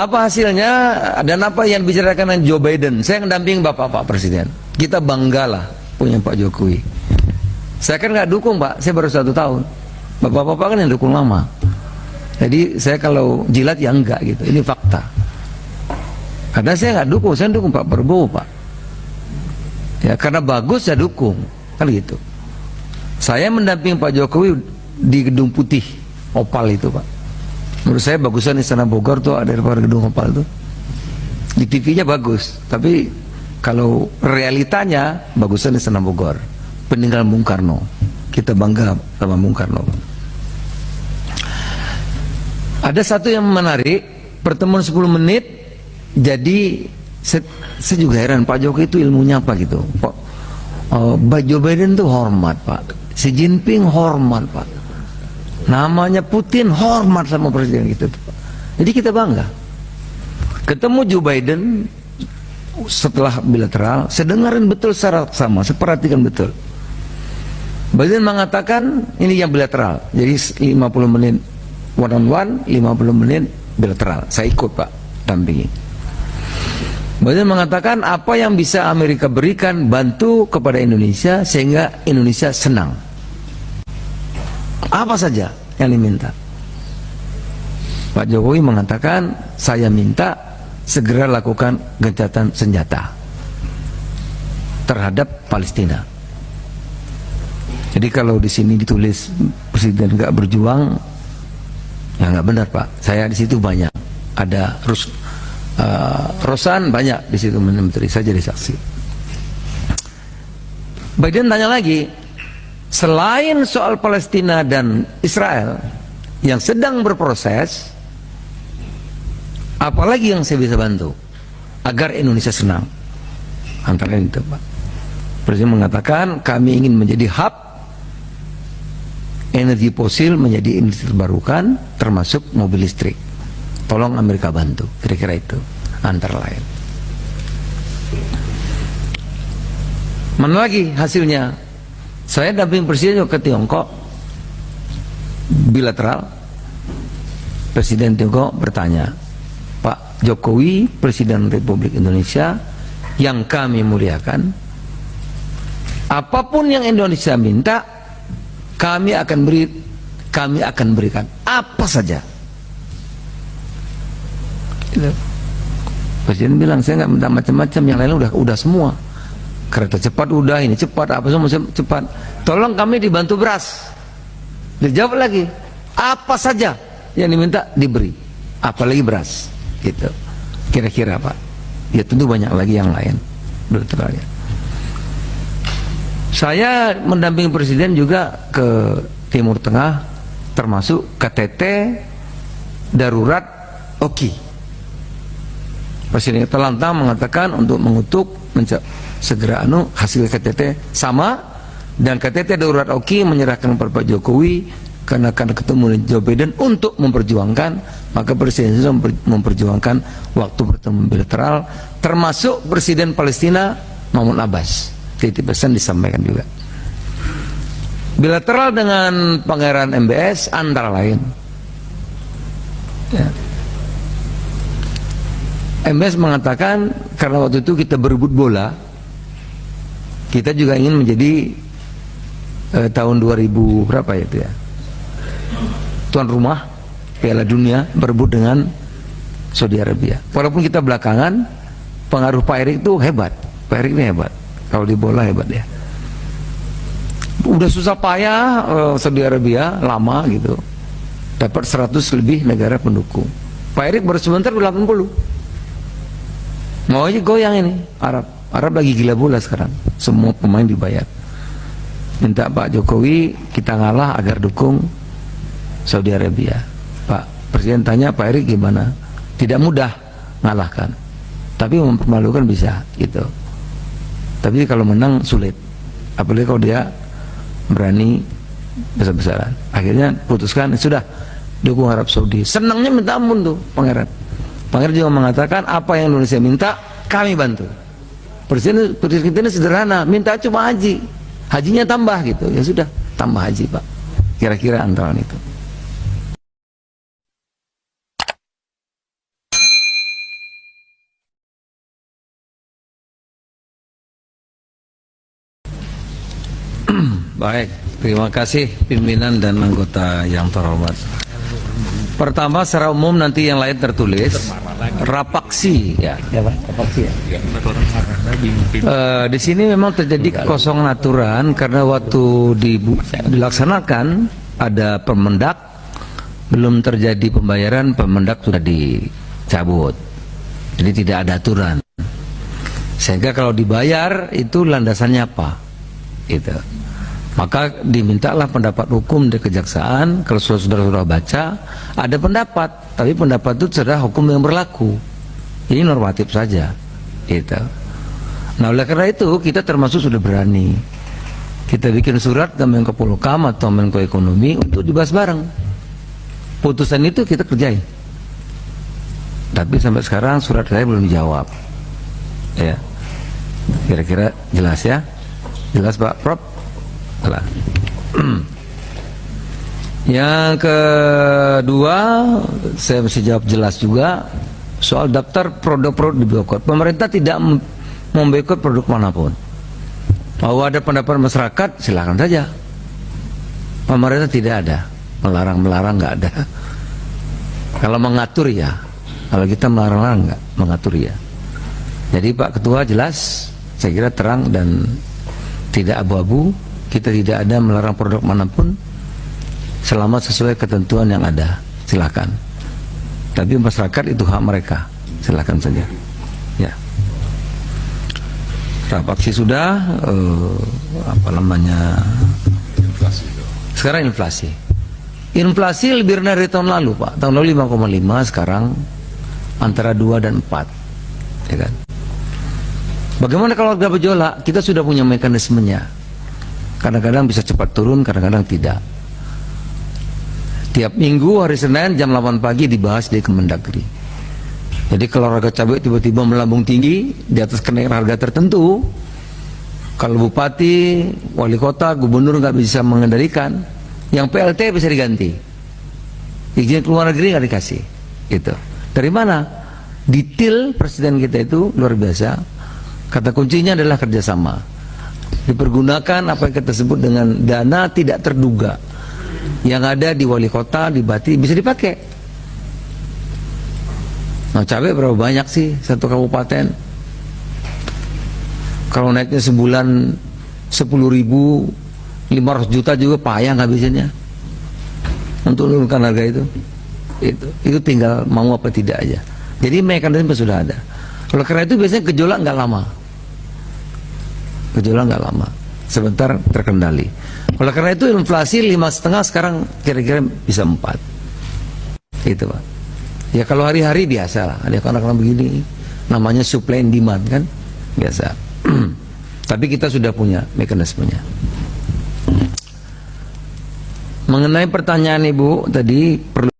Apa hasilnya dan apa yang dibicarakan dengan Joe Biden? Saya mendamping Pak Presiden. Kita banggalah punya Pak Jokowi. Saya kan nggak dukung Pak, saya baru 1 tahun. Bapak-bapak kan yang dukung lama. Jadi saya kalau jilat ya enggak gitu. Ini fakta. Karena saya nggak dukung, saya dukung Pak Prabowo Pak. Ya karena bagus saya dukung, kan gitu. Saya mendamping Pak Jokowi di Gedung Putih, Opal itu Pak. Menurut saya bagusan Istana Bogor tuh ada daripada Gedung Opal tuh. Di TV-nya bagus, tapi kalau realitanya bagusan Istana Bogor. Peninggalan Bung Karno. Kita bangga sama Bung Karno. Ada satu yang menarik, pertemuan 10 menit, jadi saya juga heran Pak Jokowi itu ilmunya apa gitu. Pak Joe Biden tuh hormat Pak, Xi Jinping hormat Pak, namanya Putin hormat sama presiden gitu Pak. Jadi kita bangga. Ketemu Joe Biden setelah bilateral, saya dengarin betul secara sama, saya perhatikan betul. Biden mengatakan ini yang bilateral, jadi 50 menit one on one, 50 menit bilateral. Saya ikut Pak, dampingi. Biden mengatakan apa yang bisa Amerika berikan, bantu kepada Indonesia sehingga Indonesia senang. Apa saja yang diminta. Pak Jokowi mengatakan saya minta segera lakukan gencatan senjata terhadap Palestina. Jadi kalau di sini ditulis presiden nggak berjuang, ya nggak benar Pak. Saya di situ banyak ada Rosan banyak di situ menteri, saya jadi saksi. Biden tanya lagi, selain soal Palestina dan Israel yang sedang berproses, apalagi yang saya bisa bantu agar Indonesia senang? Antara itu Pak, Presiden mengatakan kami ingin menjadi hub energi fosil menjadi energi terbarukan, termasuk mobil listrik. Tolong Amerika bantu, kira-kira itu antara lain. Mana lagi hasilnya? Saya damping presiden ke Tiongkok bilateral. Presiden Tiongkok bertanya, Pak Jokowi, Presiden Republik Indonesia yang kami muliakan, apapun yang Indonesia minta, kami akan berikan apa saja. Presiden bilang saya nggak minta macam-macam, yang lain udah semua. Kereta cepat udah, ini cepat, apa semua cepat. Tolong kami dibantu beras. Dijawab lagi, apa saja yang diminta diberi, apalagi beras. Gitu. Kira-kira Pak. Ya tentu banyak lagi yang lain. Betul ya. Saya mendampingi presiden juga ke Timur Tengah, termasuk KTT darurat OKI. Presiden terlantang mengatakan untuk mengutuk segera hasil KTT sama, dan KTT darurat OKI menyerahkan kepada Pak Jokowi karena akan ketemu dengan Joe Biden untuk memperjuangkan, maka Presiden sudah memperjuangkan waktu bertemu bilateral, termasuk Presiden Palestina Mahmud Abbas. Titip pesan disampaikan juga. Bilateral dengan Pangeran MBS antara lain. Ya. MBS mengatakan karena waktu itu kita berebut bola, kita juga ingin menjadi tahun 2000 berapa ya itu ya, tuan rumah Piala Dunia, berebut dengan Saudi Arabia. Walaupun kita belakangan, pengaruh Pak Erik itu hebat. Pak Erik ini hebat, kalau di bola hebat ya. Udah susah payah Saudi Arabia lama gitu, dapat 100 lebih negara pendukung. Pak Erik baru sebentar 80. Mau aja goyang ini Arab lagi gila bola sekarang, semua pemain dibayar. Minta Pak Jokowi kita ngalah agar dukung Saudi Arabia. Pak Presiden tanya Pak Erik gimana? Tidak mudah ngalahkan, tapi mempermalukan bisa gitu. Tapi kalau menang sulit, apalagi kalau dia berani besar-besaran. Akhirnya putuskan sudah dukung Arab Saudi. Senangnya minta ampun tuh Pangeran. Pangeran juga mengatakan apa yang Indonesia minta kami bantu. Presiden kita ini sederhana, minta cuma haji, hajinya tambah gitu, ya sudah tambah haji Pak. Kira-kira antara itu. Baik, terima kasih pimpinan dan anggota yang terhormat. Pertama, secara umum nanti yang lain tertulis rapaksi, ya, Pak, rapaksi ya. Di sini memang terjadi kekosongan aturan karena waktu dilaksanakan ada Permendak, belum terjadi pembayaran, Permendak sudah dicabut, jadi tidak ada aturan. Sehingga kalau dibayar itu landasannya apa? Itu. Maka dimintalah pendapat hukum dari kejaksaan. Kalau saudara-saudara baca, ada pendapat, tapi pendapat itu sudah hukum yang berlaku. Ini normatif saja. Gitu. Nah, oleh karena itu kita termasuk sudah berani. Kita bikin surat ke Menko Polhukam atau Menko Ekonomi untuk dibahas bareng. Putusan itu kita kerjain. Tapi sampai sekarang surat saya belum dijawab. Ya. Kira-kira jelas ya? Jelas Pak Prof? Salah. Yang kedua, saya mesti jawab jelas juga soal daftar produk-produk di boikot. Pemerintah tidak memboikot produk manapun. Bahwa ada pendapat masyarakat, silakan saja. Pemerintah tidak ada melarang-melarang, nggak ada. Kalau mengatur ya, kalau kita melarang-larang nggak, mengatur ya. Jadi Pak Ketua jelas, saya kira terang dan tidak abu-abu. Kita tidak ada melarang produk manapun selama sesuai ketentuan yang ada. Silakan. Tapi masyarakat itu hak mereka. Silakan saja. Ya. Rapaksi sudah. Apa namanya? Inflasi. Sekarang inflasi. Inflasi lebih rendah dari tahun lalu, Pak. Tahun lalu 5,5, sekarang antara 2 dan 4. Ya kan? Bagaimana kalau harga bergejolak? Kita sudah punya mekanismenya. Kadang-kadang bisa cepat turun, kadang-kadang tidak. Tiap minggu hari Senin jam 8 pagi dibahas di Kemendagri. Jadi kalau harga cabai tiba-tiba melambung tinggi di atas kenaikan harga tertentu, kalau bupati, wali kota, gubernur nggak bisa mengendalikan, yang PLT bisa diganti. Izin keluar negeri nggak dikasih. Gitu. Dari mana? Detail presiden kita itu luar biasa. Kata kuncinya adalah kerjasama. Dipergunakan apa yang kita sebut dengan dana tidak terduga yang ada di wali kota, di Bati, bisa dipakai. Nah, cabai berapa banyak sih satu kabupaten? Kalau naiknya sebulan 10.500 juta juga payah ngabisinnya untuk menurunkan harga itu. Itu tinggal mau apa tidak aja. Jadi mekanisme sudah ada. Oleh karena itu biasanya gejolak nggak lama. Gejolak nggak lama, sebentar terkendali. Oleh karena itu inflasi 5,5 sekarang kira-kira bisa 4. Itu Pak. Ya kalau hari-hari biasa lah, ada anak-anak begini, namanya supply and demand kan, biasa. Tapi kita sudah punya mekanismenya. Mengenai pertanyaan Ibu tadi perlu